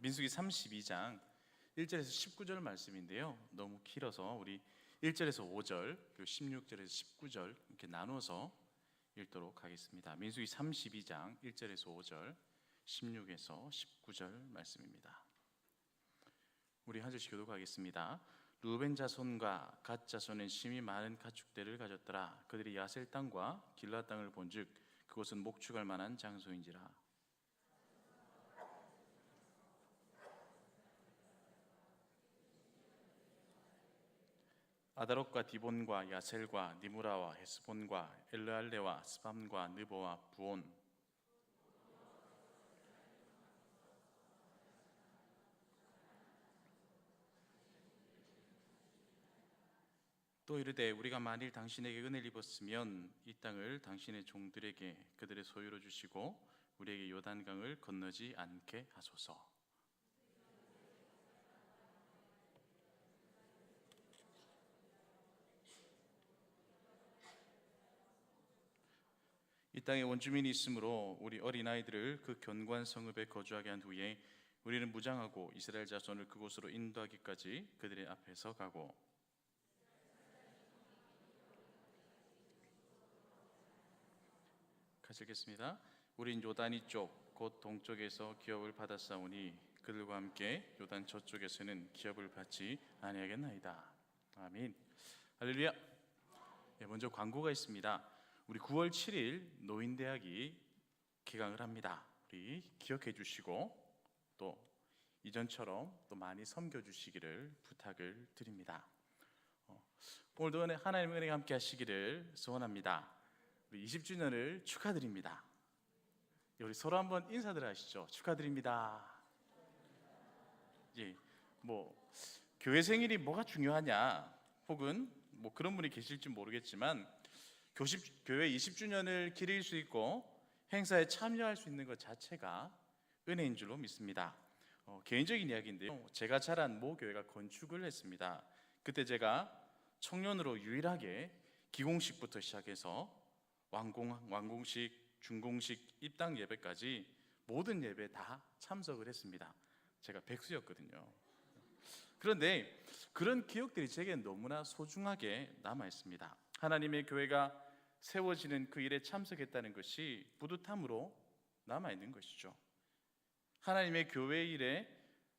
민수기 32장 1절에서 19절 말씀인데요. 너무 길어서 우리 1절에서 5절 그리고 16절에서 19절 이렇게 나눠서 읽도록 하겠습니다. 민수기 32장 1절에서 5절 16에서 19절 말씀입니다. 우리 한 절씩 교독하겠습니다. 루벤 자손과 갓 자손은 심히 많은 가축대를 가졌더라. 그들이 야셀 땅과 길라 땅을 본즉 그곳은 목축할 만한 장소인지라. 아다롯과 디본과 야셀과 니무라와 헤스본과 엘르알레와 스밤과 느보와 부온 또 이르되 우리가 만일 당신에게 은혜를 입었으면 이 땅을 당신의 종들에게 그들의 소유로 주시고 우리에게 요단강을 건너지 않게 하소서. 이 땅에 원주민이 있으므로 우리 어린아이들을 그 견고한 성읍에 거주하게 한 후에 우리는 무장하고 이스라엘 자손을 그곳으로 인도하기까지 그들의 앞에서 가고 같이 읽겠습니다. 우린 요단이 쪽 곧 동쪽에서 기업을 받았사오니 그들과 함께 요단 저쪽에서는 기업을 받지 아니하겠나이다. 아멘. 할렐루야. 먼저 광고가 있습니다. 우리 9월 7일 노인대학이 개강을 합니다. 우리 기억해 주시고 또 이전처럼 또 많이 섬겨 주시기를 부탁을 드립니다. 오늘도 하나님의 은혜가 함께 하시기를 소원합니다. 우리 20주년을 축하드립니다. 우리 서로 한번 인사들 하시죠. 축하드립니다. 예, 교회 생일이 뭐가 중요하냐 혹은 그런 분이 계실지 모르겠지만 교회 20주년을 기릴 수 있고 행사에 참여할 수 있는 것 자체가 은혜인 줄로 믿습니다. 개인적인 이야기인데요. 제가 자란 모 교회가 건축을 했습니다. 그때 제가 청년으로 유일하게 기공식부터 시작해서 완공식, 중공식, 입당 예배까지 모든 예배에 다 참석을 했습니다. 제가 백수였거든요. 그런데 그런 기억들이 제게 너무나 소중하게 남아 있습니다. 하나님의 교회가 세워지는 그 일에 참석했다는 것이 뿌듯함으로 남아 있는 것이죠. 하나님의 교회 일에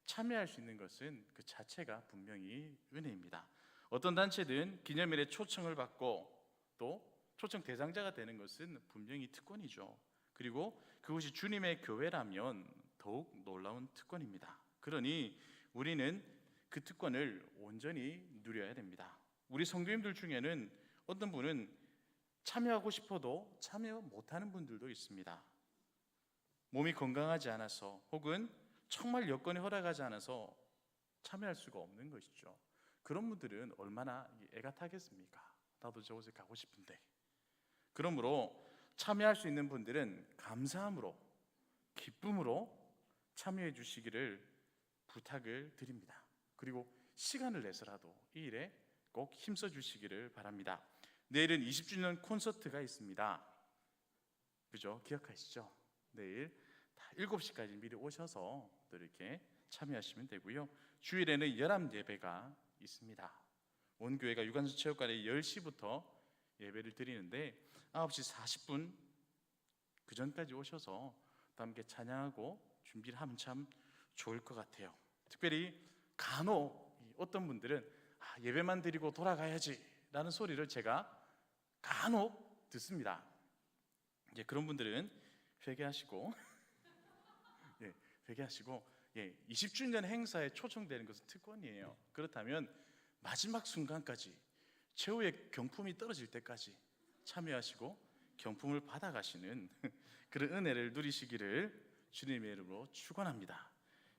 참여할 수 있는 것은 그 자체가 분명히 은혜입니다. 어떤 단체든 기념일에 초청을 받고 또 초청 대상자가 되는 것은 분명히 특권이죠. 그리고 그것이 주님의 교회라면 더욱 놀라운 특권입니다. 그러니 우리는 그 특권을 온전히 누려야 됩니다. 우리 성도님들 중에는 어떤 분은 참여하고 싶어도 참여 못하는 분들도 있습니다. 몸이 건강하지 않아서 혹은 정말 여건이 허락하지 않아서 참여할 수가 없는 것이죠. 그런 분들은 얼마나 애가 타겠습니까? 나도 저곳에 가고 싶은데. 그러므로 참여할 수 있는 분들은 감사함으로 기쁨으로 참여해 주시기를 부탁을 드립니다. 그리고 시간을 내서라도 이 일에 꼭 힘써 주시기를 바랍니다. 내일은 20주년 콘서트가 있습니다. 그죠? 기억하시죠? 내일 7시까지 미리 오셔서 또 이렇게 참여하시면 되고요. 주일에는 열암 예배가 있습니다. 온 교회가 유관순 체육관에 10시부터 예배를 드리는데 9시 40분 그 전까지 오셔서 또 함께 찬양하고 준비를 하면 참 좋을 것 같아요. 특별히 간혹 어떤 분들은 예배만 드리고 돌아가야지 라는 소리를 제가 간혹 듣습니다. 이제 그런 분들은 회개하시고 20주년 행사에 초청되는 것은 특권이에요. 그렇다면 마지막 순간까지 최후의 경품이 떨어질 때까지 참여하시고 경품을 받아가시는 그런 은혜를 누리시기를 주님의 이름으로 축원합니다.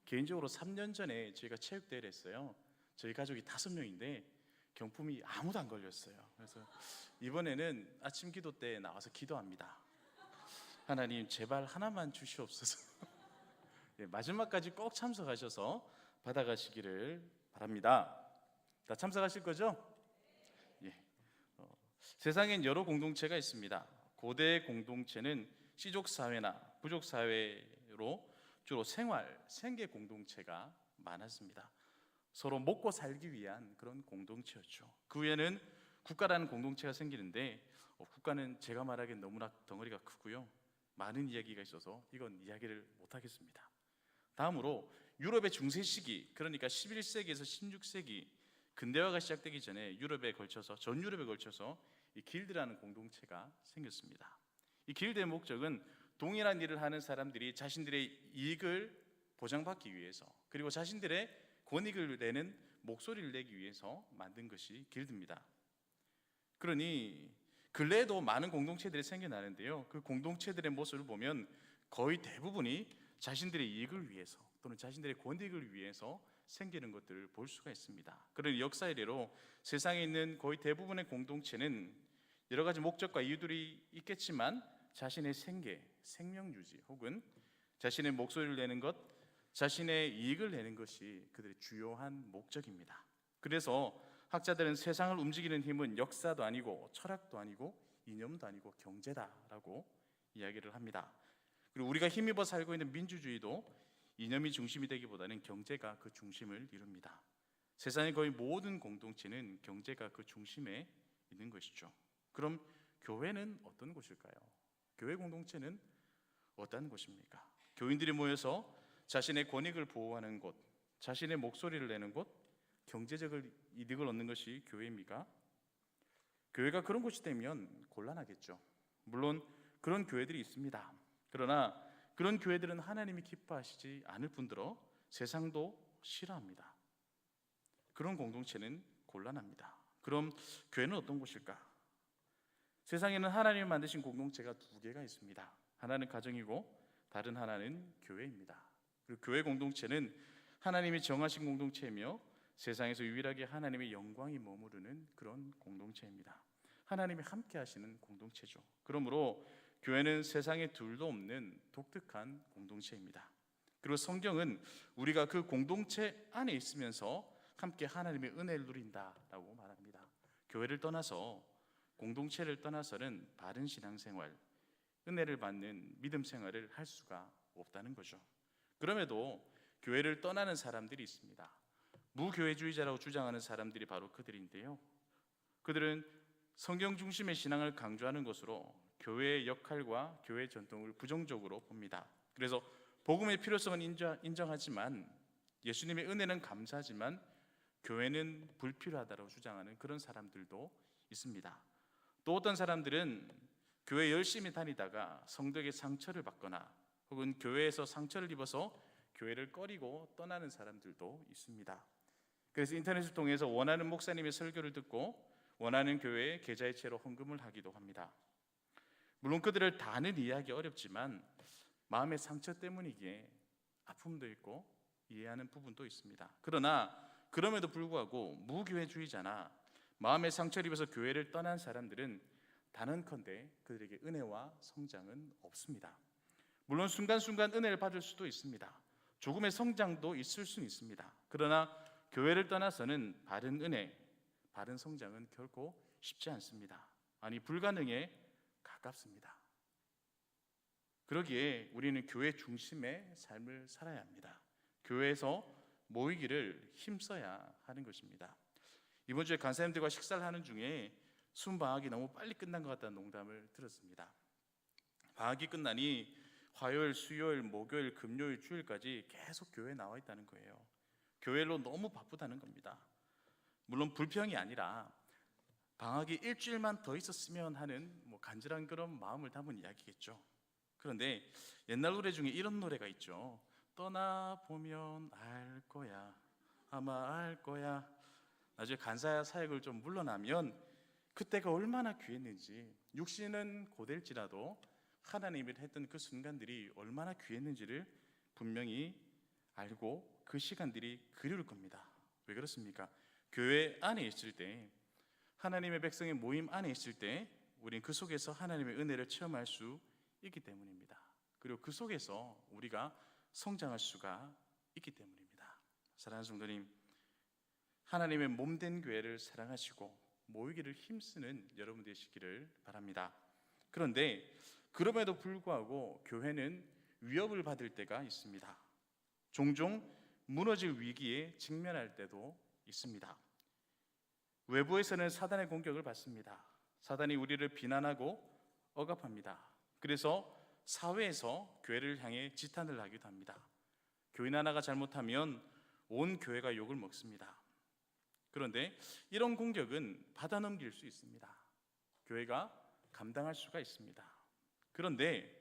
개인적으로 3년 전에 저희가 체육대회를 했어요. 저희 가족이 5명인데 경품이 아무도 안 걸렸어요. 그래서 이번에는 아침 기도 때 나와서 기도합니다. 하나님 제발 하나만 주시옵소서. 마지막까지 꼭 참석하셔서 받아가시기를 바랍니다. 다 참석하실 거죠? 세상엔 여러 공동체가 있습니다. 고대 공동체는 씨족사회나 부족사회로 주로 생계 공동체가 많았습니다. 서로 먹고 살기 위한 그런 공동체였죠. 그 후에는 국가라는 공동체가 생기는데 국가는 제가 말하기엔 너무나 덩어리가 크고요, 많은 이야기가 있어서 이건 이야기를 못하겠습니다. 다음으로 유럽의 중세 시기, 그러니까 11세기에서 16세기 근대화가 시작되기 전에 전 유럽에 걸쳐서 이 길드라는 공동체가 생겼습니다. 이 길드의 목적은 동일한 일을 하는 사람들이 자신들의 이익을 보장받기 위해서, 그리고 자신들의 권익을 내는 목소리를 내기 위해서 만든 것이 길드입니다. 그러니 근래에도 많은 공동체들이 생겨나는데요, 그 공동체들의 모습을 보면 거의 대부분이 자신들의 이익을 위해서 또는 자신들의 권익을 위해서 생기는 것들을 볼 수가 있습니다. 그런 역사의 예로 세상에 있는 거의 대부분의 공동체는 여러 가지 목적과 이유들이 있겠지만 자신의 생명 유지 혹은 자신의 목소리를 내는 것, 자신의 이익을 내는 것이 그들의 주요한 목적입니다. 그래서 학자들은 세상을 움직이는 힘은 역사도 아니고 철학도 아니고 이념도 아니고 경제다라고 이야기를 합니다. 그리고 우리가 힘입어 살고 있는 민주주의도 이념이 중심이 되기보다는 경제가 그 중심을 이룹니다. 세상의 거의 모든 공동체는 경제가 그 중심에 있는 것이죠. 그럼 교회는 어떤 곳일까요? 교회 공동체는 어떤 곳입니까? 교인들이 모여서 자신의 권익을 보호하는 곳, 자신의 목소리를 내는 곳, 경제적 이득을 얻는 것이 교회입니까? 교회가 그런 곳이 되면 곤란하겠죠. 물론 그런 교회들이 있습니다. 그러나 그런 교회들은 하나님이 기뻐하시지 않을 뿐더러 세상도 싫어합니다. 그런 공동체는 곤란합니다. 그럼 교회는 어떤 곳일까? 세상에는 하나님이 만드신 공동체가 두 개가 있습니다. 하나는 가정이고 다른 하나는 교회입니다. 그리고 교회 공동체는 하나님이 정하신 공동체이며 세상에서 유일하게 하나님의 영광이 머무르는 그런 공동체입니다. 하나님이 함께 하시는 공동체죠. 그러므로 교회는 세상에 둘도 없는 독특한 공동체입니다. 그리고 성경은 우리가 그 공동체 안에 있으면서 함께 하나님의 은혜를 누린다라고 말합니다. 교회를 떠나서, 공동체를 떠나서는 바른 신앙생활, 은혜를 받는 믿음 생활을 할 수가 없다는 거죠. 그럼에도 교회를 떠나는 사람들이 있습니다. 무교회주의자라고 주장하는 사람들이 바로 그들인데요, 그들은 성경 중심의 신앙을 강조하는 것으로 교회의 역할과 교회의 전통을 부정적으로 봅니다. 그래서 복음의 필요성은 인정하지만, 예수님의 은혜는 감사하지만 교회는 불필요하다고 주장하는 그런 사람들도 있습니다. 또 어떤 사람들은 교회 열심히 다니다가 성도에게 상처를 받거나 혹은 교회에서 상처를 입어서 교회를 꺼리고 떠나는 사람들도 있습니다. 그래서 인터넷을 통해서 원하는 목사님의 설교를 듣고 원하는 교회에 계좌이체로 헌금을 하기도 합니다. 물론 그들을 다는 이해하기 어렵지만 마음의 상처 때문이기에 아픔도 있고 이해하는 부분도 있습니다. 그러나 그럼에도 불구하고 무교회주의자나 마음의 상처를 입어서 교회를 떠난 사람들은 단언컨대 그들에게 은혜와 성장은 없습니다. 물론 순간순간 은혜를 받을 수도 있습니다. 조금의 성장도 있을 수는 있습니다. 그러나 교회를 떠나서는 바른 은혜, 바른 성장은 결코 쉽지 않습니다. 아니, 불가능에 가깝습니다. 그러기에 우리는 교회 중심의 삶을 살아야 합니다. 교회에서 모이기를 힘써야 하는 것입니다. 이번 주에 간사님들과 식사를 하는 중에 순방학이 너무 빨리 끝난 것 같다는 농담을 들었습니다. 방학이 끝나니 화요일, 수요일, 목요일, 금요일, 주일까지 계속 교회에 나와 있다는 거예요. 교회로 너무 바쁘다는 겁니다. 물론 불평이 아니라 방학이 일주일만 더 있었으면 하는 간절한 그런 마음을 담은 이야기겠죠. 그런데 옛날 노래 중에 이런 노래가 있죠. 떠나보면 알 거야, 아마 알 거야. 나중에 간사 사역을 좀 물러나면 그때가 얼마나 귀했는지, 육신은 고될지라도 하나님이 했던 그 순간들이 얼마나 귀했는지를 분명히 알고 그 시간들이 그리울 겁니다. 왜 그렇습니까? 교회 안에 있을 때, 하나님의 백성의 모임 안에 있을 때 우린 그 속에서 하나님의 은혜를 체험할 수 있기 때문입니다. 그리고 그 속에서 우리가 성장할 수가 있기 때문입니다. 사랑하는 성도님, 하나님의 몸된 교회를 사랑하시고 모이기를 힘쓰는 여러분 되시기를 바랍니다. 그런데 그럼에도 불구하고 교회는 위협을 받을 때가 있습니다. 종종 무너질 위기에 직면할 때도 있습니다. 외부에서는 사단의 공격을 받습니다. 사단이 우리를 비난하고 억압합니다. 그래서 사회에서 교회를 향해 지탄을 하기도 합니다. 교인 하나가 잘못하면 온 교회가 욕을 먹습니다. 그런데 이런 공격은 받아넘길 수 있습니다. 교회가 감당할 수가 있습니다. 그런데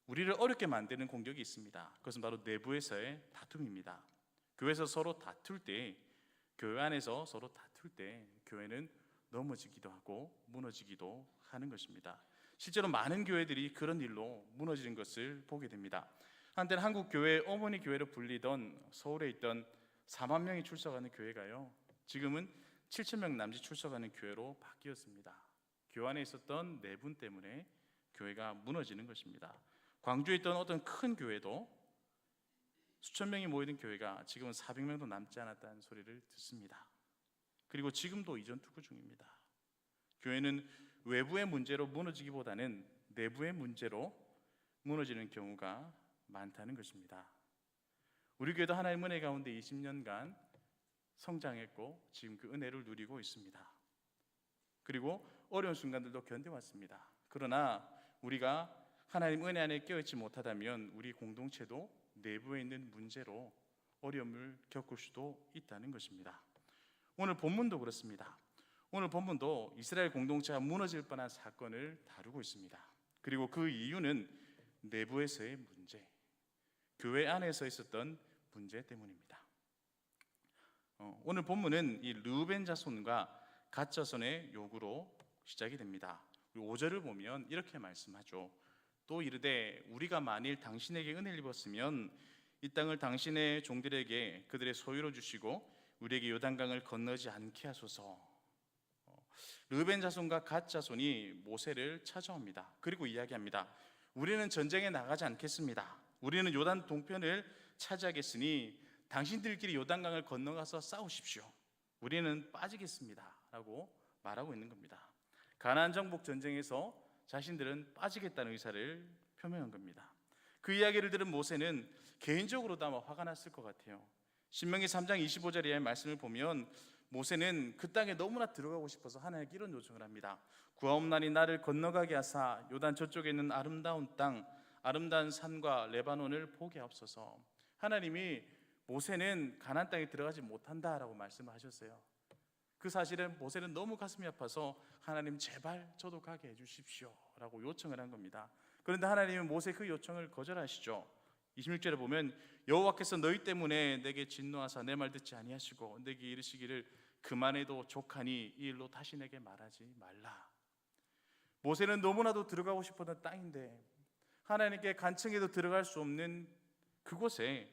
우리를 어렵게 만드는 공격이 있습니다. 그것은 바로 내부에서의 다툼입니다. 교회에서 서로 다툴 때, 교회 안에서 서로 다툴 때 교회는 넘어지기도 하고 무너지기도 하는 것입니다. 실제로 많은 교회들이 그런 일로 무너지는 것을 보게 됩니다. 한때는 한국 교회 어머니 교회로 불리던 서울에 있던 4만 명이 출석하는 교회가요, 지금은 7천 명 남짓 출석하는 교회로 바뀌었습니다. 교회 안에 있었던 내분 때문에 교회가 무너지는 것입니다. 광주에 있던 어떤 큰 교회도 수천 명이 모이는 교회가 지금은 400명도 남지 않았다는 소리를 듣습니다. 그리고 지금도 이전 투구 중입니다. 교회는 외부의 문제로 무너지기보다는 내부의 문제로 무너지는 경우가 많다는 것입니다. 우리 교회도 하나님의 은혜 가운데 20년간 성장했고 지금 그 은혜를 누리고 있습니다. 그리고 어려운 순간들도 견뎌왔습니다. 그러나 우리가 하나님 은혜 안에 껴있지 못하다면 우리 공동체도 내부에 있는 문제로 어려움을 겪을 수도 있다는 것입니다. 오늘 본문도 그렇습니다. 오늘 본문도 이스라엘 공동체가 무너질 뻔한 사건을 다루고 있습니다. 그리고 그 이유는 내부에서의 문제, 교회 안에서 있었던 문제 때문입니다. 오늘 본문은 이 르우벤 자손과 갓 자손의 요구로 시작이 됩니다. 5절을 보면 이렇게 말씀하죠. 또 이르되 우리가 만일 당신에게 은혜를 입었으면 이 땅을 당신의 종들에게 그들의 소유로 주시고 우리에게 요단강을 건너지 않게 하소서. 르우벤 자손과 갓 자손이 모세를 찾아옵니다. 그리고 이야기합니다. 우리는 전쟁에 나가지 않겠습니다. 우리는 요단 동편을 차지하겠으니 당신들끼리 요단강을 건너가서 싸우십시오. 우리는 빠지겠습니다 라고 말하고 있는 겁니다. 가나안 정복 전쟁에서 자신들은 빠지겠다는 의사를 표명한 겁니다. 그 이야기를 들은 모세는 개인적으로도 아마 화가 났을 것 같아요. 신명기 3장 25절의 말씀을 보면 모세는 그 땅에 너무나 들어가고 싶어서 하나님께 이런 요청을 합니다. 구하옵나니 나를 건너가게 하사 요단 저쪽에 있는 아름다운 땅, 아름다운 산과 레바논을 보게 하옵소서. 하나님이 모세는 가나안 땅에 들어가지 못한다라고 말씀을 하셨어요. 그 사실은 모세는 너무 가슴이 아파서 하나님 제발 저도 가게 해주십시오 라고 요청을 한 겁니다. 그런데 하나님은 모세 그 요청을 거절하시죠. 26절에 보면 여호와께서 너희 때문에 내게 진노하사 내 말 듣지 아니하시고 내게 이르시기를 그만해도 족하니 이 일로 다시 내게 말하지 말라. 모세는 너무나도 들어가고 싶었던 땅인데 하나님께 간청해도 들어갈 수 없는 그곳에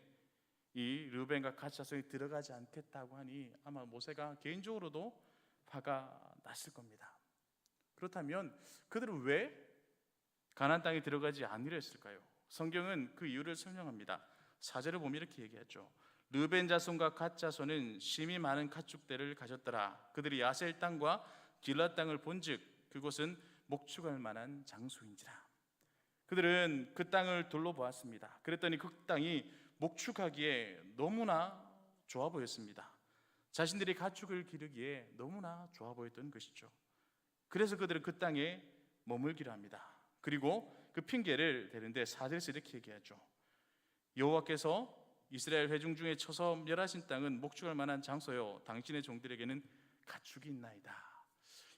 이 르우벤과 갓 자손이 들어가지 않겠다고 하니 아마 모세가 개인적으로도 화가 났을 겁니다. 그렇다면 그들은 왜 가나안 땅에 들어가지 않으려 했을까요? 성경은 그 이유를 설명합니다. 4절을 보면 이렇게 얘기하죠. 르우벤 자손과 갓 자손은 심히 많은 가축대를 가졌더라. 그들이 야셀 땅과 길라 땅을 본즉 그곳은 목축할 만한 장소인지라. 그들은 그 땅을 둘러보았습니다. 그랬더니 그 땅이 목축하기에 너무나 좋아 보였습니다. 자신들이 가축을 기르기에 너무나 좋아 보였던 것이죠. 그래서 그들은 그 땅에 머물기로 합니다. 그리고 그 핑계를 대는데 4절에서 이렇게 얘기하죠. 여호와께서 이스라엘 회중 중에 쳐서 멸하신 땅은 목축할 만한 장소요 당신의 종들에게는 가축이 있나이다.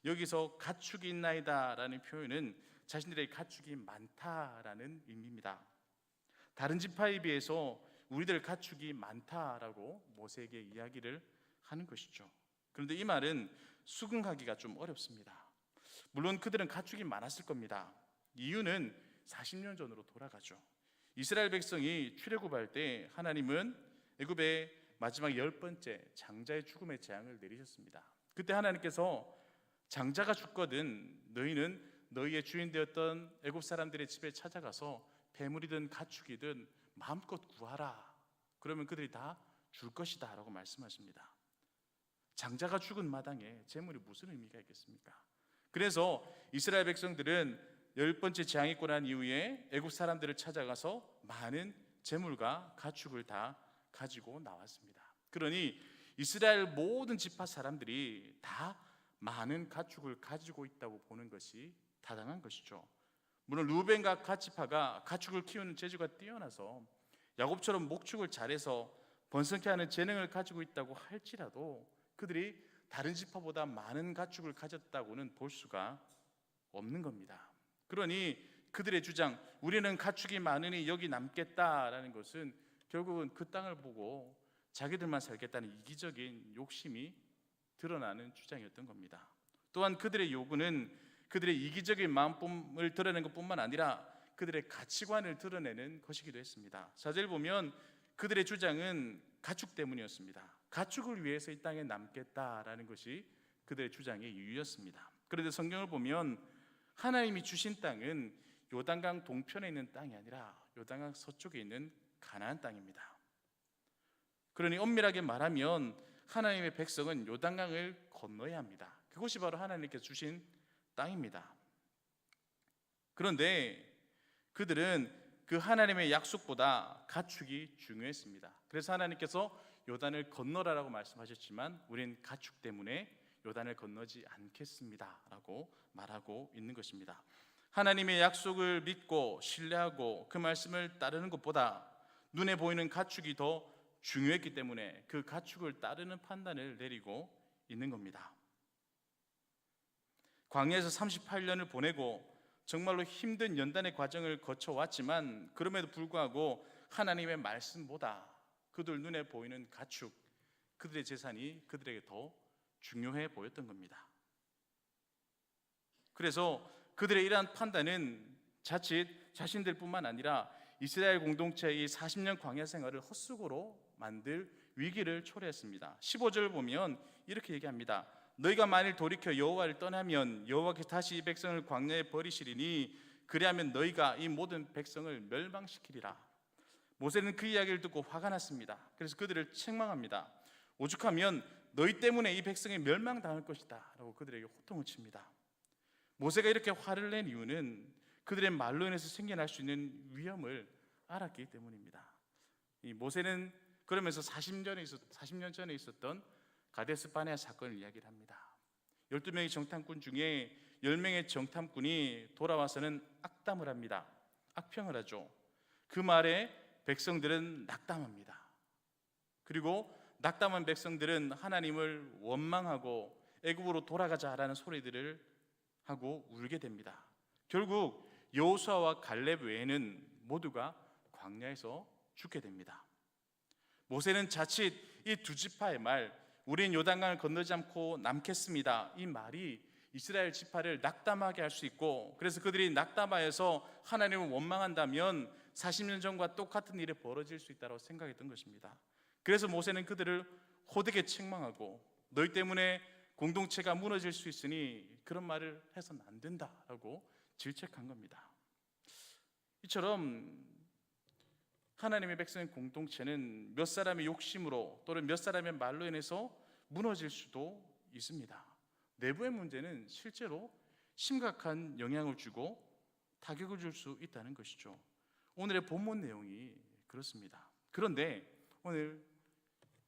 여기서 가축이 있나이다 라는 표현은 자신들의 가축이 많다라는 의미입니다. 다른 지파에 비해서 우리들 가축이 많다라고 모세에게 이야기를 하는 것이죠. 그런데 이 말은 수긍하기가 좀 어렵습니다. 물론 그들은 가축이 많았을 겁니다. 이유는 40년 전으로 돌아가죠. 이스라엘 백성이 출애굽할 때 하나님은 애굽의 마지막 10번째 장자의 죽음의 재앙을 내리셨습니다. 그때 하나님께서 장자가 죽거든 너희는 너희의 주인 되었던 애굽 사람들의 집에 찾아가서 배물이든 가축이든 마음껏 구하라. 그러면 그들이 다 줄 것이다 라고 말씀하십니다. 장자가 죽은 마당에 재물이 무슨 의미가 있겠습니까? 그래서 이스라엘 백성들은 10번째 재앙이 있고 난 이후에 애굽 사람들을 찾아가서 많은 재물과 가축을 다 가지고 나왔습니다. 그러니 이스라엘 모든 지파 사람들이 다 많은 가축을 가지고 있다고 보는 것이 타당한 것이죠. 물론 루벤과 갓 지파가 가축을 키우는 재주가 뛰어나서 야곱처럼 목축을 잘해서 번성케 하는 재능을 가지고 있다고 할지라도 그들이 다른 지파보다 많은 가축을 가졌다고는 볼 수가 없는 겁니다. 그러니 그들의 주장, 우리는 가축이 많으니 여기 남겠다라는 것은 결국은 그 땅을 보고 자기들만 살겠다는 이기적인 욕심이 드러나는 주장이었던 겁니다. 또한 그들의 요구는 그들의 이기적인 마음을 드러내는 것뿐만 아니라 그들의 가치관을 드러내는 것이기도 했습니다. 4절 보면 그들의 주장은 가축 때문이었습니다. 가축을 위해서 이 땅에 남겠다라는 것이 그들의 주장의 이유였습니다. 그런데 성경을 보면 하나님이 주신 땅은 요단강 동편에 있는 땅이 아니라 요단강 서쪽에 있는 가나안 땅입니다. 그러니 엄밀하게 말하면 하나님의 백성은 요단강을 건너야 합니다. 그것이 바로 하나님께서 주신 땅입니다. 그런데 그들은 그 하나님의 약속보다 가축이 중요했습니다. 그래서 하나님께서 요단을 건너라라고 말씀하셨지만 우린 가축 때문에 요단을 건너지 않겠습니다 라고 말하고 있는 것입니다. 하나님의 약속을 믿고 신뢰하고 그 말씀을 따르는 것보다 눈에 보이는 가축이 더 중요했기 때문에 그 가축을 따르는 판단을 내리고 있는 겁니다. 광야에서 38년을 보내고 정말로 힘든 연단의 과정을 거쳐왔지만 그럼에도 불구하고 하나님의 말씀보다 그들 눈에 보이는 가축, 그들의 재산이 그들에게 더 중요해 보였던 겁니다. 그래서 그들의 이러한 판단은 자칫 자신들뿐만 아니라 이스라엘 공동체의 40년 광야 생활을 헛수고로 만들 위기를 초래했습니다. 15절 보면 이렇게 얘기합니다. 너희가 만일 돌이켜 여호와를 떠나면 여호와께서 다시 이 백성을 광야에 버리시리니 그리하면 너희가 이 모든 백성을 멸망시키리라. 모세는 그 이야기를 듣고 화가 났습니다. 그래서 그들을 책망합니다. 오죽하면 너희 때문에 이 백성이 멸망당할 것이다 라고 그들에게 호통을 칩니다. 모세가 이렇게 화를 낸 이유는 그들의 말로 인해서 생겨날 수 있는 위험을 알았기 때문입니다. 이 모세는 그러면서 40년 전에 있었던 가데스 바네아 사건을 이야기를 합니다. 12명의 정탐꾼 중에 10명의 정탐꾼이 돌아와서는 악담을 합니다. 악평을 하죠. 그 말에 백성들은 낙담합니다. 그리고 낙담한 백성들은 하나님을 원망하고 애굽으로 돌아가자라는 소리들을 하고 울게 됩니다. 결국 여호수아와 갈렙 외에는 모두가 광야에서 죽게 됩니다. 모세는 자칫 이 두 지파의 말, 우린 요단강을 건너지 않고 남겠습니다, 이 말이 이스라엘 지파를 낙담하게 할 수 있고, 그래서 그들이 낙담하여서 하나님을 원망한다면 40년 전과 똑같은 일이 벌어질 수 있다고 생각했던 것입니다. 그래서 모세는 그들을 호되게 책망하고 너희 때문에 공동체가 무너질 수 있으니 그런 말을 해서는 안 된다라고 질책한 겁니다. 이처럼 하나님의 백성의 공동체는 몇 사람의 욕심으로 또는 몇 사람의 말로 인해서 무너질 수도 있습니다. 내부의 문제는 실제로 심각한 영향을 주고 타격을 줄 수 있다는 것이죠. 오늘의 본문 내용이 그렇습니다. 그런데 오늘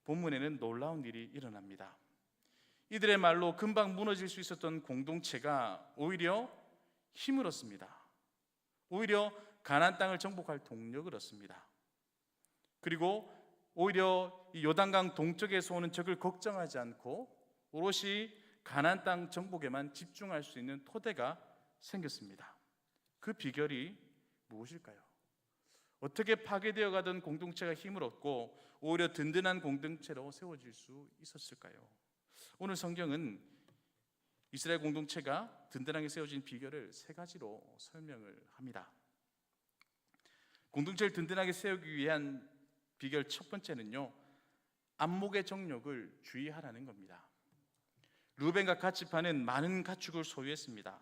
본문에는 놀라운 일이 일어납니다. 이들의 말로 금방 무너질 수 있었던 공동체가 오히려 힘을 얻습니다. 오히려 가나안 땅을 정복할 동력을 얻습니다. 그리고 오히려 이 요단강 동쪽에서 오는 적을 걱정하지 않고 오롯이 가나안 땅 정복에만 집중할 수 있는 토대가 생겼습니다. 그 비결이 무엇일까요? 어떻게 파괴되어 가던 공동체가 힘을 얻고 오히려 든든한 공동체로 세워질 수 있었을까요? 오늘 성경은 이스라엘 공동체가 든든하게 세워진 비결을 세 가지로 설명을 합니다. 공동체를 든든하게 세우기 위한 비결 첫 번째는요, 안목의 정욕을 주의하라는 겁니다. 루벤과 갓 지파는 많은 가축을 소유했습니다.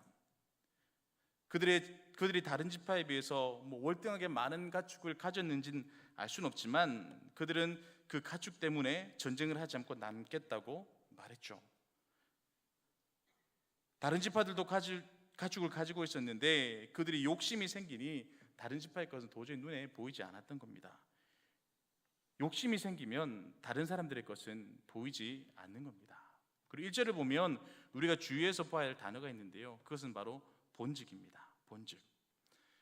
그들이 다른 지파에 비해서 월등하게 많은 가축을 가졌는지는 알 수는 없지만 그들은 그 가축 때문에 전쟁을 하지 않고 남겠다고 말했죠. 다른 지파들도 가축을 가지고 있었는데 그들이 욕심이 생기니 다른 지파의 것은 도저히 눈에 보이지 않았던 겁니다. 욕심이 생기면 다른 사람들의 것은 보이지 않는 겁니다. 그리고 1절을 보면 우리가 주의해서 봐야 할 단어가 있는데요, 그것은 바로 본직입니다. 본직.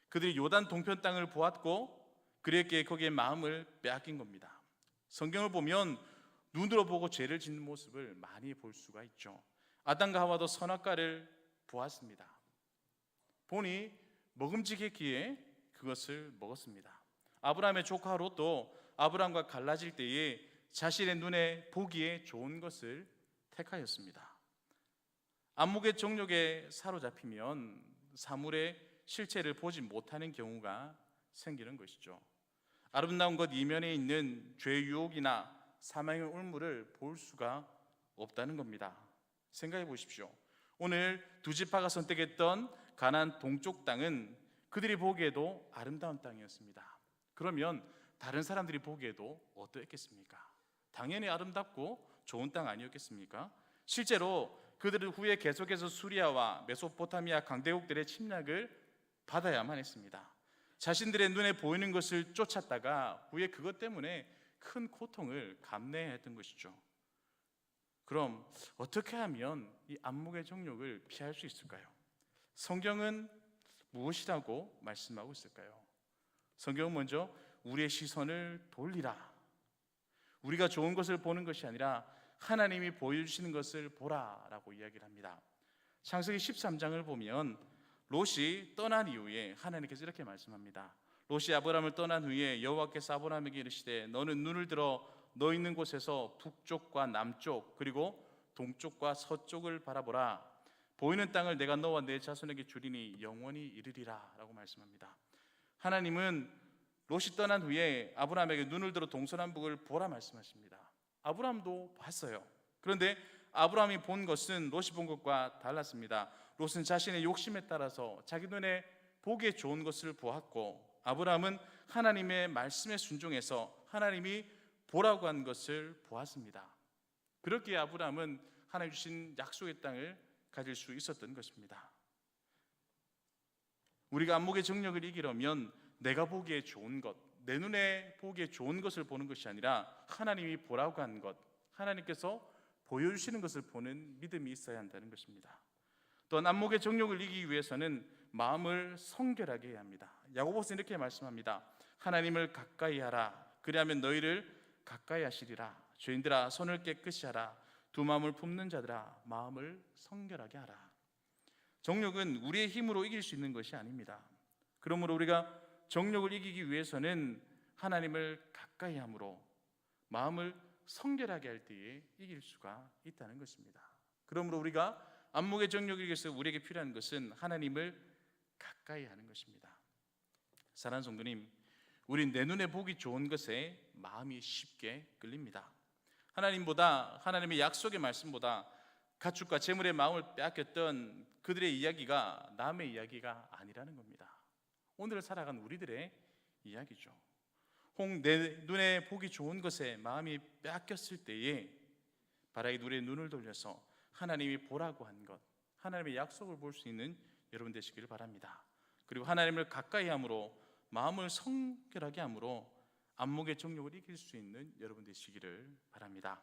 그들이 요단 동편 땅을 보았고 그랬기에 거기에 마음을 빼앗긴 겁니다. 성경을 보면 눈으로 보고 죄를 짓는 모습을 많이 볼 수가 있죠. 아담과 하와도 선악과를 보았습니다. 보니 먹음직했기에 그것을 먹었습니다. 아브라함의 조카 롯도 아브라함과 갈라질 때에 자신의 눈에 보기에 좋은 것을 택하였습니다. 안목의 정욕에 사로잡히면 사물의 실체를 보지 못하는 경우가 생기는 것이죠. 아름다운 것 이면에 있는 죄의 유혹이나 사망의 올무를 볼 수가 없다는 겁니다. 생각해 보십시오. 오늘 두 지파가 선택했던 가나안 동쪽 땅은 그들이 보기에도 아름다운 땅이었습니다. 그러면 다른 사람들이 보기에도 어떠했겠습니까? 당연히 아름답고 좋은 땅 아니었겠습니까? 실제로 그들은 후에 계속해서 수리아와 메소포타미아 강대국들의 침략을 받아야만 했습니다. 자신들의 눈에 보이는 것을 쫓았다가 후에 그것 때문에 큰 고통을 감내해야 했던 것이죠. 그럼 어떻게 하면 이 안목의 정욕을 피할 수 있을까요? 성경은 무엇이라고 말씀하고 있을까요? 성경은 먼저 우리의 시선을 돌리라. 우리가 좋은 것을 보는 것이 아니라 하나님이 보여주시는 것을 보라라고 이야기를 합니다. 창세기 13장을 보면 롯이 떠난 이후에 하나님께서 이렇게 말씀합니다. 롯이 아브라함을 떠난 후에 여호와께서 아브라함에게 이르시되 너는 눈을 들어 너 있는 곳에서 북쪽과 남쪽 그리고 동쪽과 서쪽을 바라보라. 보이는 땅을 내가 너와 내 자손에게 주리니 영원히 이르리라 라고 말씀합니다. 하나님은 롯이 떠난 후에 아브라함에게 눈을 들어 동서남북을 보라 말씀하십니다. 아브라함도 봤어요. 그런데 아브라함이 본 것은 롯이 본 것과 달랐습니다. 롯은 자신의 욕심에 따라서 자기 눈에 보기에 좋은 것을 보았고, 아브라함은 하나님의 말씀에 순종해서 하나님이 보라고 한 것을 보았습니다. 그렇기에 아브라함은 하나님 주신 약속의 땅을 가질 수 있었던 것입니다. 우리가 안목의 정력을 이기려면 내가 보기에 좋은 것, 내 눈에 보기에 좋은 것을 보는 것이 아니라 하나님이 보라고 한 것, 하나님께서 보여주시는 것을 보는 믿음이 있어야 한다는 것입니다. 또한 안목의 정욕을 이기기 위해서는 마음을 성결하게 해야 합니다. 야고보서 이렇게 말씀합니다. 하나님을 가까이 하라. 그리하면 너희를 가까이 하시리라. 죄인들아 손을 깨끗이 하라. 두 마음을 품는 자들아 마음을 성결하게 하라. 정욕은 우리의 힘으로 이길 수 있는 것이 아닙니다. 그러므로 우리가 정욕을 이기기 위해서는 하나님을 가까이 함으로 마음을 성결하게 할 때에 이길 수가 있다는 것입니다. 그러므로 우리가 안목의 정욕을 이기기 위해서 우리에게 필요한 것은 하나님을 가까이 하는 것입니다. 사랑하는 성도님, 우린 내 눈에 보기 좋은 것에 마음이 쉽게 끌립니다. 하나님보다, 하나님의 약속의 말씀보다 가축과 재물의 마음을 빼앗겼던 그들의 이야기가 남의 이야기가 아니라는 겁니다. 오늘 살아간 우리들의 이야기죠. 혹 내 눈에 보기 좋은 것에 마음이 빼앗겼을 때에 바라기 우리의 눈을 돌려서 하나님이 보라고 한 것, 하나님의 약속을 볼 수 있는 여러분 되시기를 바랍니다. 그리고 하나님을 가까이 함으로 마음을 성결하게 함으로 안목의 정욕을 이길 수 있는 여러분 되시기를 바랍니다.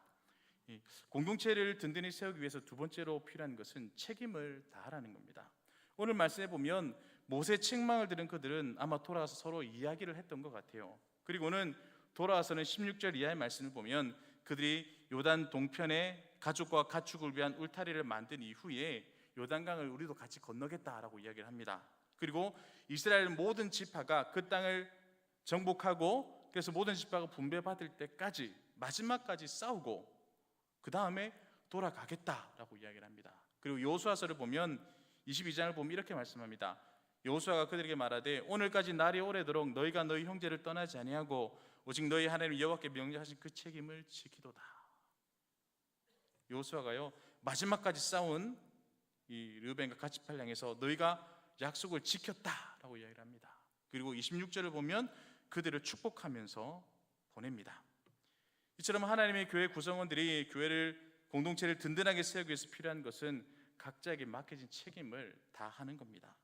이 공동체를 든든히 세우기 위해서 두 번째로 필요한 것은 책임을 다하라는 겁니다. 오늘 말씀해 보면 모세 책망을 들은 그들은 아마 돌아와서 서로 이야기를 했던 것 같아요. 그리고는 돌아와서는 16절 이하의 말씀을 보면 그들이 요단 동편에 가축과 가축을 위한 울타리를 만든 이후에 요단강을 우리도 같이 건너겠다라고 이야기를 합니다. 그리고 이스라엘 모든 지파가 그 땅을 정복하고 그래서 모든 지파가 분배받을 때까지 마지막까지 싸우고 그 다음에 돌아가겠다라고 이야기를 합니다. 그리고 여호수아서를 보면 22장을 보면 이렇게 말씀합니다. 여호수아가 그들에게 말하되 오늘까지 날이 오래도록 너희가 너희 형제를 떠나지 아니하고 오직 너희 하나님 여호와께 명령하신 그 책임을 지키도다. 여호수아가요 마지막까지 싸운 이 르벤과 갓지파를 향해서 너희가 약속을 지켰다라고 이야기를 합니다. 그리고 26절을 보면 그들을 축복하면서 보냅니다. 이처럼 하나님의 교회 구성원들이 교회를 공동체를 든든하게 세우기 위해서 필요한 것은 각자에게 맡겨진 책임을 다하는 겁니다.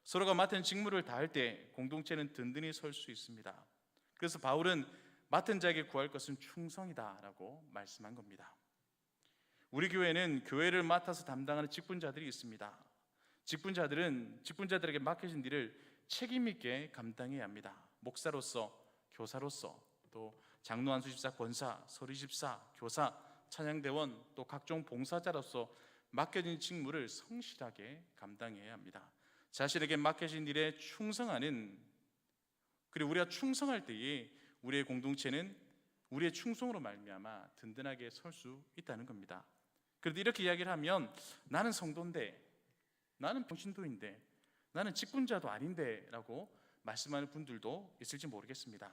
서로가 맡은 직무를 다할 때 공동체는 든든히 설 수 있습니다. 그래서 바울은 맡은 자에게 구할 것은 충성이다라고 말씀한 겁니다. 우리 교회는 교회를 맡아서 담당하는 직분자들이 있습니다. 직분자들은 직분자들에게 맡겨진 일을 책임 있게 감당해야 합니다. 목사로서, 교사로서, 또 장로 안수집사, 권사, 서리집사, 교사, 찬양대원, 또 각종 봉사자로서 맡겨진 직무를 성실하게 감당해야 합니다. 자신에게 맡겨진 일에 충성하는, 그리고 우리가 충성할 때에 우리의 공동체는 우리의 충성으로 말미암아 든든하게 설 수 있다는 겁니다. 그런데 이렇게 이야기를 하면 나는 성도인데, 나는 평신도인데, 나는 직분자도 아닌데 라고 말씀하는 분들도 있을지 모르겠습니다.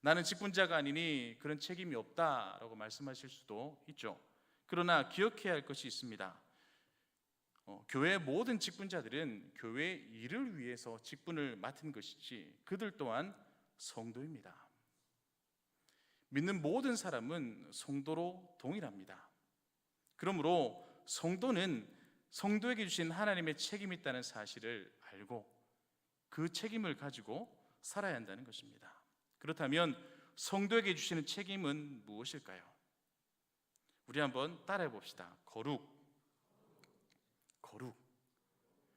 나는 직분자가 아니니 그런 책임이 없다라고 말씀하실 수도 있죠. 그러나 기억해야 할 것이 있습니다. 교회의 모든 직분자들은 교회 일을 위해서 직분을 맡은 것이지 그들 또한 성도입니다. 믿는 모든 사람은 성도로 동일합니다. 그러므로 성도는 성도에게 주신 하나님의 책임이 있다는 사실을 알고 그 책임을 가지고 살아야 한다는 것입니다. 그렇다면 성도에게 주시는 책임은 무엇일까요? 우리 한번 따라해 봅시다. 거룩.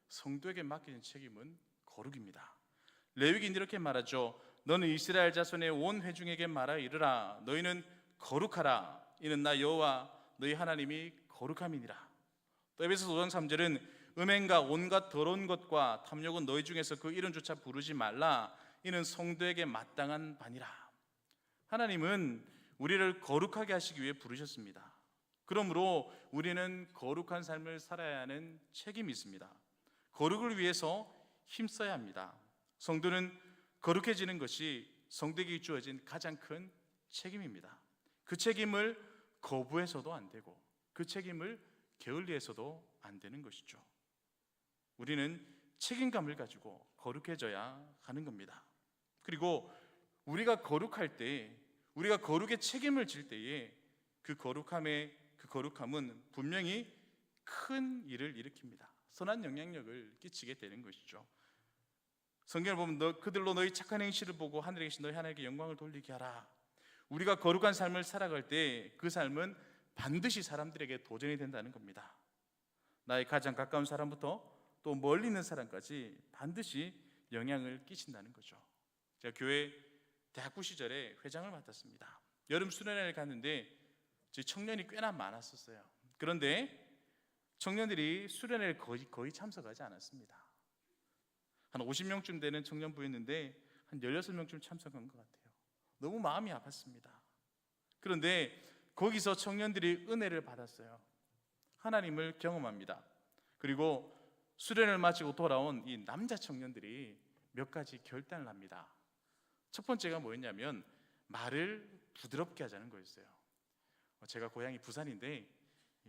성도에게 맡기는 책임은 거룩입니다. 레위기는 이렇게 말하죠. 너는 이스라엘 자손의 온 회중에게 말하 이르라. 너희는 거룩하라. 이는 나 여호와 너희 하나님이 거룩함이니라. 또 에베소서 5장 3절은 음행과 온갖 더러운 것과 탐욕은 너희 중에서 그 이름조차 부르지 말라. 이는 성도에게 마땅한 바니라. 하나님은 우리를 거룩하게 하시기 위해 부르셨습니다. 그러므로 우리는 거룩한 삶을 살아야 하는 책임이 있습니다. 거룩을 위해서 힘써야 합니다. 성도는 거룩해지는 것이 성도에게 주어진 가장 큰 책임입니다. 그 책임을 거부해서도 안 되고 그 책임을 게을리해서도 안 되는 것이죠. 우리는 책임감을 가지고 거룩해져야 하는 겁니다. 그리고 우리가 거룩할 때, 우리가 거룩의 책임을 질 때에 그 거룩함은 분명히 큰 일을 일으킵니다. 선한 영향력을 끼치게 되는 것이죠. 성경을 보면 그들로 너희 착한 행실을 보고 하늘에 계신 너희 하나님께 영광을 돌리게 하라. 우리가 거룩한 삶을 살아갈 때 그 삶은 반드시 사람들에게 도전이 된다는 겁니다. 나의 가장 가까운 사람부터 또 멀리 있는 사람까지 반드시 영향을 끼친다는 거죠. 제가 교회 대학부 시절에 회장을 맡았습니다. 여름 수련회를 갔는데 저희 청년이 꽤나 많았었어요. 그런데 청년들이 수련회를 거의 참석하지 않았습니다. 한 50명쯤 되는 청년부였는데 한 16명쯤 참석한 것 같아요. 너무 마음이 아팠습니다. 그런데 거기서 청년들이 은혜를 받았어요. 하나님을 경험합니다. 그리고 수련을 마치고 돌아온 이 남자 청년들이 몇 가지 결단을 합니다. 첫 번째가 뭐였냐면 말을 부드럽게 하자는 거였어요. 제가 고향이 부산인데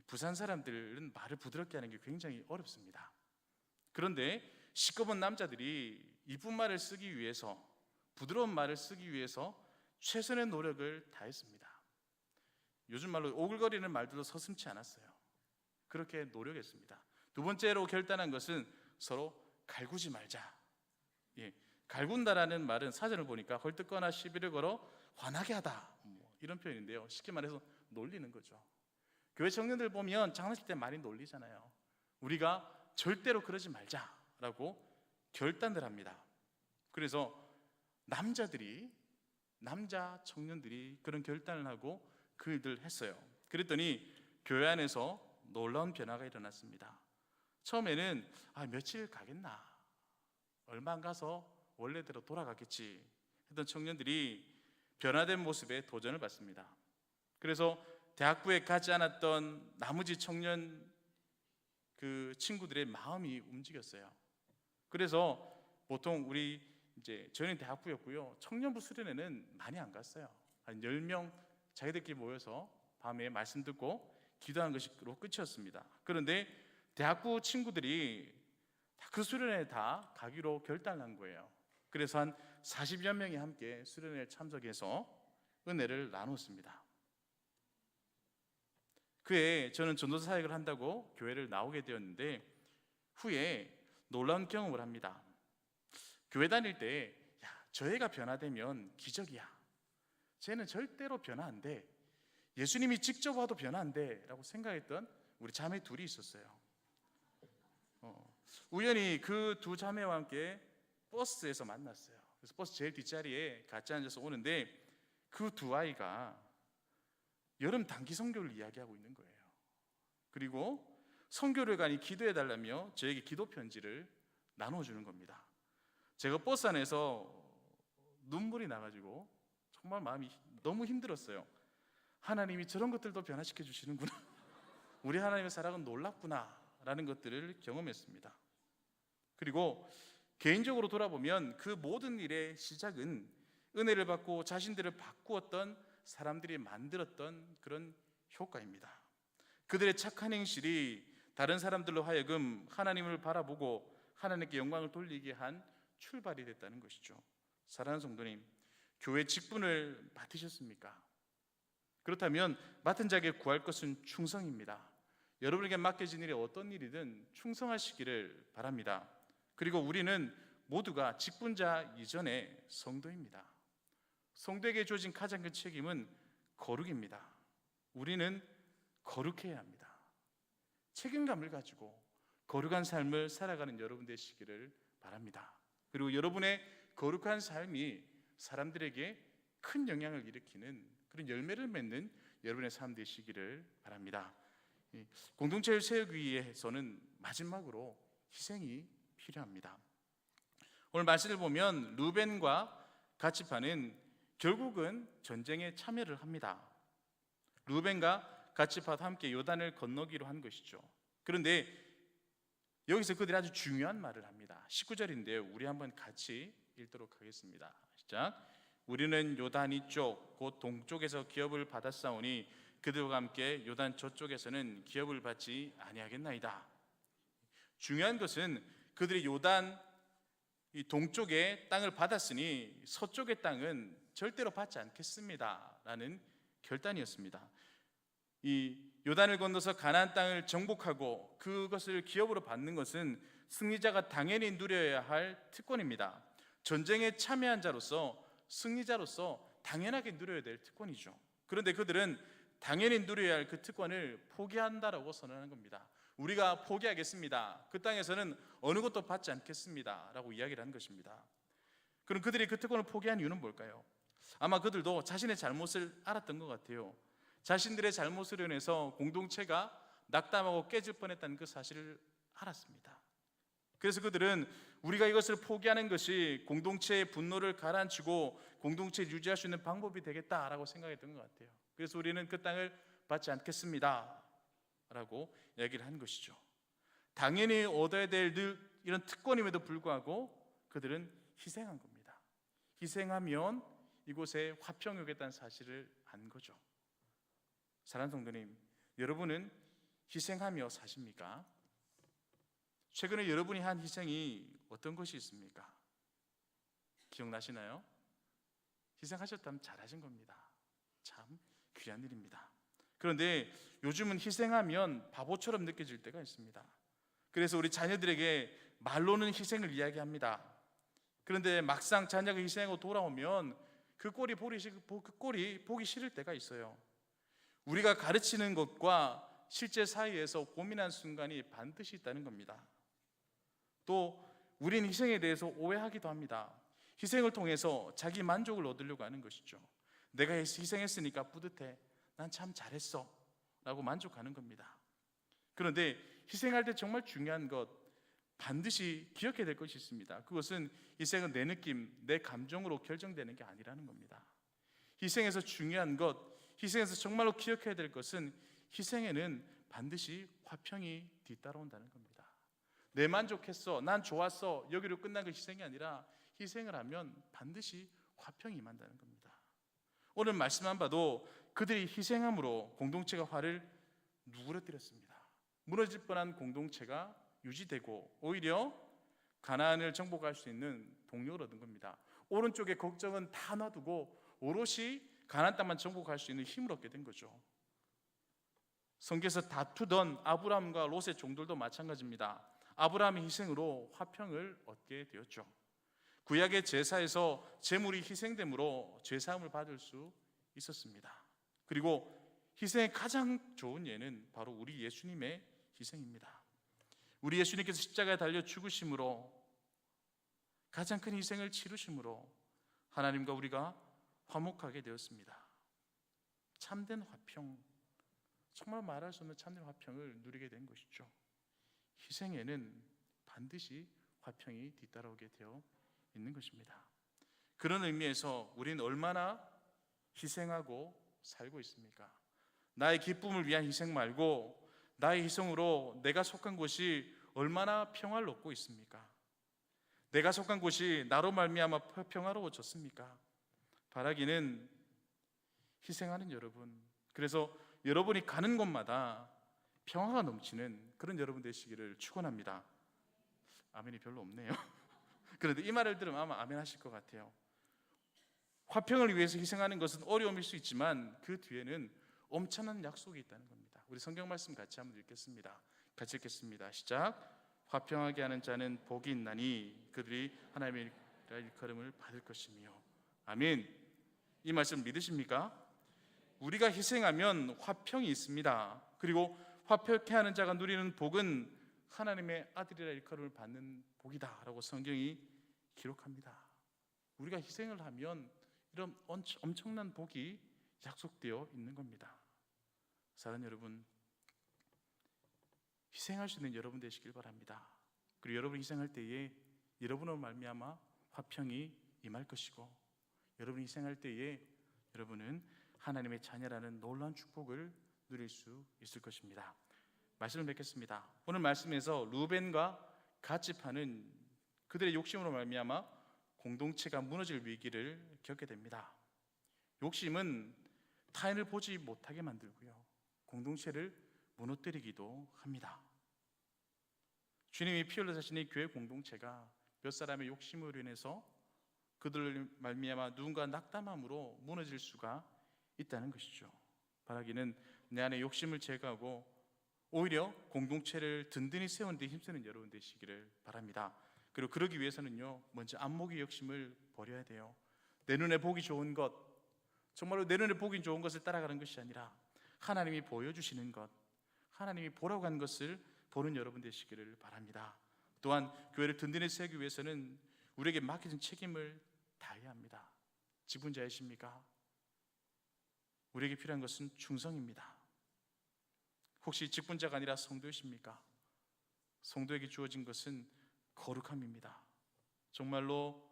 부산 사람들은 말을 부드럽게 하는 게 굉장히 어렵습니다. 그런데 시꺼먼 남자들이 이쁜 말을 쓰기 위해서, 부드러운 말을 쓰기 위해서 최선의 노력을 다했습니다. 요즘 말로 오글거리는 말들도 서슴지 않았어요. 그렇게 노력했습니다. 두 번째로 결단한 것은 서로 갈구지 말자. 갈군다라는 말은 사전을 보니까 헐뜯거나 시비를 걸어 화나게 하다, 이런 표현인데요. 쉽게 말해서 놀리는 거죠. 교회 청년들 보면 장난칠 때 많이 놀리잖아요. 우리가 절대로 그러지 말자라고 결단을 합니다. 그래서 남자 청년들이 그런 결단을 하고 그 일을 했어요. 그랬더니 교회 안에서 놀라운 변화가 일어났습니다. 처음에는 며칠 가겠나, 얼마 안 가서 원래대로 돌아가겠지 했던 청년들이 변화된 모습에 도전을 받습니다. 그래서 대학부에 가지 않았던 나머지 청년 그 친구들의 마음이 움직였어요. 그래서 보통 저희는 대학부였고요. 청년부 수련회는 많이 안 갔어요. 한 10명 자기들끼리 모여서 밤에 말씀 듣고 기도하는 것으로 끝이었습니다. 그런데 대학부 친구들이 그 수련회에 다 가기로 결단한 거예요. 그래서 한 40여 명이 함께 수련회에 참석해서 은혜를 나눴습니다. 그해 저는 전도사 사역을 한다고 교회를 나오게 되었는데 후에 놀라운 경험을 합니다. 교회 다닐 때 저 애가 변화되면 기적이야, 쟤는 절대로 변화 안 돼, 예수님이 직접 와도 변화 안 돼 라고 생각했던 우리 자매 둘이 있었어요. 우연히 그 두 자매와 함께 버스에서 만났어요. 그래서 버스 제일 뒷자리에 같이 앉아서 오는데 그 두 아이가 여름 단기 선교를 이야기하고 있는 거예요. 그리고 선교를 가니 기도해 달라며 저에게 기도 편지를 나눠주는 겁니다. 제가 버스 안에서 눈물이 나가지고 정말 마음이 너무 힘들었어요. 하나님이 저런 것들도 변화시켜 주시는구나, 우리 하나님의 사랑은 놀랍구나 라는 것들을 경험했습니다. 그리고 개인적으로 돌아보면 그 모든 일의 시작은 은혜를 받고 자신들을 바꾸었던 사람들이 만들었던 그런 효과입니다. 그들의 착한 행실이 다른 사람들로 하여금 하나님을 바라보고 하나님께 영광을 돌리게 한 출발이 됐다는 것이죠. 사랑하는 성도님, 교회 직분을 맡으셨습니까? 그렇다면 맡은 자에게 구할 것은 충성입니다. 여러분에게 맡겨진 일이 어떤 일이든 충성하시기를 바랍니다. 그리고 우리는 모두가 직분자 이전의 성도입니다. 성도에게 주어진 가장 큰 책임은 거룩입니다. 우리는 거룩해야 합니다. 책임감을 가지고 거룩한 삶을 살아가는 여러분 되시기를 바랍니다. 그리고 여러분의 거룩한 삶이 사람들에게 큰 영향을 일으키는 그런 열매를 맺는 여러분의 삶 되시기를 바랍니다. 공동체를 세우기 위해서는 마지막으로 희생이 필요합니다. 오늘 말씀을 보면 루벤과 갓지파는 결국은 전쟁에 참여를 합니다. 루벤과 갓지파와 함께 요단을 건너기로 한 것이죠. 그런데 여기서 그들이 아주 중요한 말을 합니다. 19절인데요, 우리 한번 같이 읽도록 하겠습니다. 시작. 우리는 요단 이쪽 곧 동쪽에서 기업을 받았사오니 그들과 함께 요단 저쪽에서는 기업을 받지 아니하겠나이다. 중요한 것은 그들이 요단 이 동쪽의 땅을 받았으니 서쪽의 땅은 절대로 받지 않겠습니다 라는 결단이었습니다. 이 요단을 건너서 가나안 땅을 정복하고 그것을 기업으로 받는 것은 승리자가 당연히 누려야 할 특권입니다. 전쟁에 참여한 자로서, 승리자로서 당연하게 누려야 될 특권이죠. 그런데 그들은 당연히 누려야 할 그 특권을 포기한다라고 선언하는 겁니다. 우리가 포기하겠습니다. 그 땅에서는 어느 것도 받지 않겠습니다 라고 이야기를 한 것입니다. 그럼 그들이 그 특권을 포기한 이유는 뭘까요? 아마 그들도 자신의 잘못을 알았던 것 같아요. 자신들의 잘못으로 인해서 공동체가 낙담하고 깨질 뻔했다는 그 사실을 알았습니다. 그래서 그들은 우리가 이것을 포기하는 것이 공동체의 분노를 가라앉히고 공동체를 유지할 수 있는 방법이 되겠다라고 생각했던 것 같아요. 그래서 우리는 그 땅을 받지 않겠습니다 라고 얘기를 한 것이죠. 당연히 얻어야 될 이런 특권임에도 불구하고 그들은 희생한 겁니다. 희생하면 이곳에 화평이 오겠다는 사실을 안 거죠. 사랑하는 성도님, 여러분은 희생하며 사십니까? 최근에 여러분이 한 희생이 어떤 것이 있습니까? 기억나시나요? 희생하셨다면 잘하신 겁니다. 참 귀한 일입니다. 그런데 요즘은 희생하면 바보처럼 느껴질 때가 있습니다. 그래서 우리 자녀들에게 말로는 희생을 이야기합니다. 그런데 막상 자녀가 희생하고 돌아오면 그 꼴이 보기 싫을 때가 있어요. 우리가 가르치는 것과 실제 사이에서 고민한 순간이 반드시 있다는 겁니다. 또 우리는 희생에 대해서 오해하기도 합니다. 희생을 통해서 자기 만족을 얻으려고 하는 것이죠. 내가 희생했으니까 뿌듯해, 난 참 잘했어 라고 만족하는 겁니다. 그런데 희생할 때 정말 중요한 것, 반드시 기억해야 될 것이 있습니다. 그것은 희생은 내 느낌, 내 감정으로 결정되는 게 아니라는 겁니다. 희생에서 중요한 것, 희생에서 정말로 기억해야 될 것은 희생에는 반드시 화평이 뒤따라온다는 겁니다. 내 만족했어, 난 좋았어, 여기로 끝난 그 희생이 아니라 희생을 하면 반드시 화평이 임한다는 겁니다. 오늘 말씀만 봐도 그들이 희생함으로 공동체가 화를 누그러뜨렸습니다. 무너질 뻔한 공동체가 유지되고 오히려 가나안을 정복할 수 있는 동력을 얻은 겁니다. 오른쪽에 걱정은 다 놔두고 오롯이 가나안 땅만 정복할 수 있는 힘을 얻게 된 거죠. 성경에서 다투던 아브라함과 롯의 종들도 마찬가지입니다. 아브라함의 희생으로 화평을 얻게 되었죠. 구약의 제사에서 제물이 희생됨으로 죄사함을 받을 수 있었습니다. 그리고 희생의 가장 좋은 예는 바로 우리 예수님의 희생입니다. 우리 예수님께서 십자가에 달려 죽으심으로, 가장 큰 희생을 치르심으로 하나님과 우리가 화목하게 되었습니다. 참된 화평, 정말 말할 수 없는 참된 화평을 누리게 된 것이죠. 희생에는 반드시 화평이 뒤따라오게 되어 있는 것입니다. 그런 의미에서 우리는 얼마나 희생하고 살고 있습니까? 나의 기쁨을 위한 희생 말고 나의 희생으로 내가 속한 곳이 얼마나 평화를 얻고 있습니까? 내가 속한 곳이 나로 말미암아 평화로워졌습니까? 바라기는 희생하는 여러분, 그래서 여러분이 가는 곳마다 평화가 넘치는 그런 여러분 되시기를 축원합니다. 아멘이 별로 없네요. 그런데 이 말을 들으면 아마 아멘 하실 것 같아요. 화평을 위해서 희생하는 것은 어려움일 수 있지만 그 뒤에는 엄청난 약속이 있다는 겁니다. 우리 성경 말씀 같이 한번 읽겠습니다. 같이 읽겠습니다. 시작. 화평하게 하는 자는 복이 있나니 그들이 하나님의 일컬음을 받을 것이며. 아멘. 이 말씀 믿으십니까? 우리가 희생하면 화평이 있습니다. 그리고 화평케 하는 자가 누리는 복은 하나님의 아들이라 일컬음을 받는 복이다라고 성경이 기록합니다. 우리가 희생을 하면 이런 엄청난 복이 약속되어 있는 겁니다. 사랑하는 여러분, 희생할 수 있는 여러분 되시길 바랍니다. 그리고 여러분이 희생할 때에 여러분으로 말미암아 화평이 임할 것이고, 여러분이 희생할 때에 여러분은 하나님의 자녀라는 놀라운 축복을 누릴 수 있을 것입니다. 말씀을 맺겠습니다. 오늘 말씀에서 루벤과 갓집하는 그들의 욕심으로 말미암아 공동체가 무너질 위기를 겪게 됩니다. 욕심은 타인을 보지 못하게 만들고요, 공동체를 무너뜨리기도 합니다. 주님이 피 흘려 사신 이 교회 공동체가 몇 사람의 욕심으로 인해서 그들을 말미암아 누군가 낙담함으로 무너질 수가 있다는 것이죠. 바라기는 내 안에 욕심을 제거하고 오히려 공동체를 든든히 세우는 데 힘쓰는 여러분 되시기를 바랍니다. 그리고 그러기 위해서는요, 먼저 안목의 욕심을 버려야 돼요. 내 눈에 보기 좋은 것, 정말로 내 눈에 보기 좋은 것을 따라가는 것이 아니라 하나님이 보여주시는 것, 하나님이 보라고 한 것을 보는 여러분 되시기를 바랍니다. 또한 교회를 든든히 세우기 위해서는 우리에게 맡겨진 책임을 다해야 합니다. 지분자이십니까? 우리에게 필요한 것은 충성입니다. 혹시 직분자가 아니라 성도이십니까? 성도에게 주어진 것은 거룩함입니다. 정말로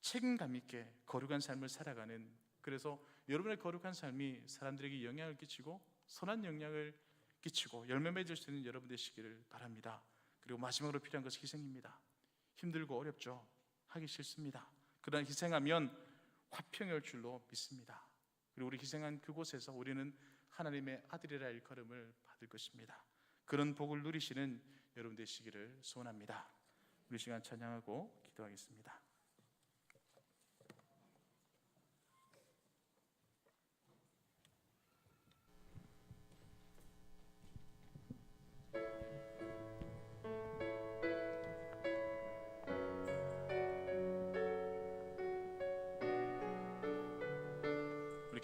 책임감 있게 거룩한 삶을 살아가는, 그래서 여러분의 거룩한 삶이 사람들에게 영향을 끼치고 선한 영향을 끼치고 열매 맺을 수 있는 여러분 되시기를 바랍니다. 그리고 마지막으로 필요한 것은 희생입니다. 힘들고 어렵죠. 하기 싫습니다. 그러나 희생하면 화평이 올 줄로 믿습니다. 그리고 우리 희생한 그곳에서 우리는 하나님의 아들이라 일컬음을 받을 것입니다. 그런 복을 누리시는 여러분 되시기를 소원합니다. 우리 시간 찬양하고 기도하겠습니다.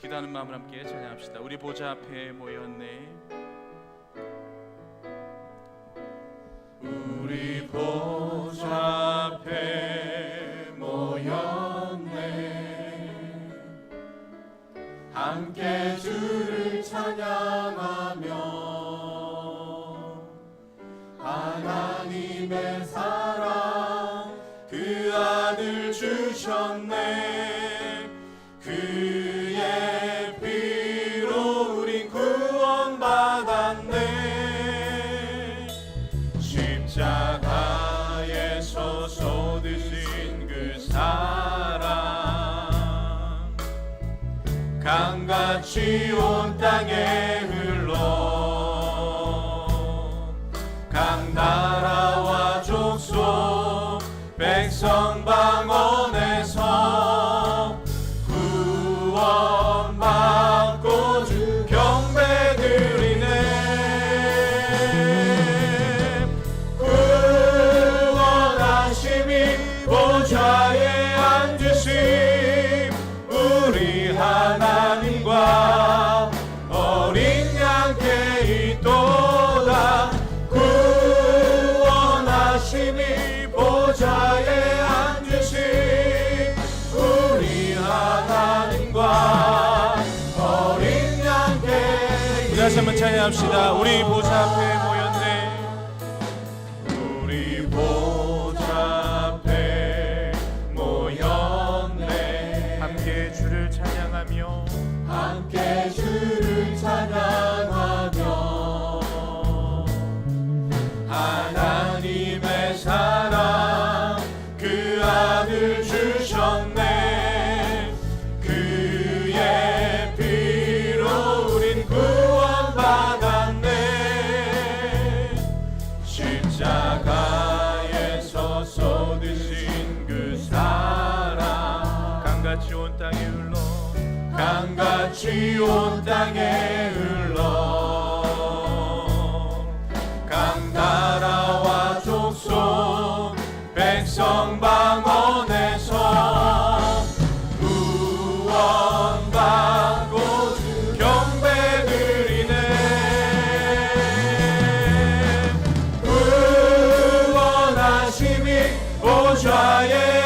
기도하는 마음을 함께 찬양합시다. 우리 보좌 앞에 모였네. 우리 보좌 앞에 모였네. 함께 주를 찬양하며 하나님의 사랑 그 아들 주셨네. 그의 피로 우린 구원받았네. 십자가에서 쏟으신 그 사랑 강같이 온 땅에 흘러 각 나라와 족속 백성 방언에서 구원받고 주 경배드리네. 구원하심이 보좌에 다시 한번 찬양합시다. 우리 보좌 앞에 모였네. 우리 보좌 앞에 모였네. 함께 주를 찬양하며 함께 주를 찬양하며 하나님의 사랑 그 아들 주셨네. 그의 피로 우린 구원받았네. 십자가에서 쏟으신 그 사랑 강같이 온 땅에 흘러 강같이 온 땅에 흘러 강나라와 족속 백성 방언에서 구원받고 경배드리네. 구원하심이 보좌에